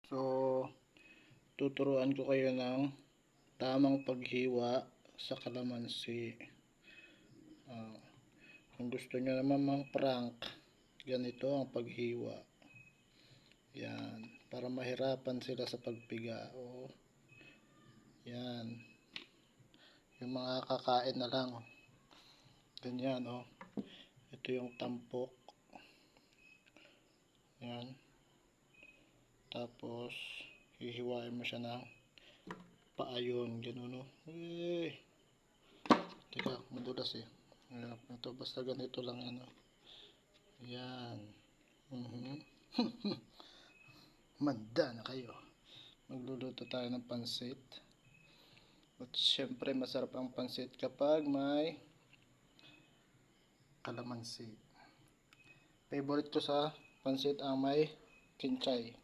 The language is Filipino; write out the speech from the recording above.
So, tuturuan ko kayo ng tamang paghiwa sa kalamansi. Kung gusto nyo naman mang prank, ganito ang paghiwa. Yan, para mahirapan sila sa pagpiga. O, yan. Yung mga kakain na lang. Ganyan, o. Ito yung tampok. Yan. Tapos, hihiwain mo siya ng paayon. Ganun, o. Teka, madulas eh. Ito, basta ganito lang yan, o. Yan. Manda na kayo. Magluluto tayo ng pansit. At syempre masarap ang pansit kapag may kalamansi. Favorite ko sa pansit ang may kinchay.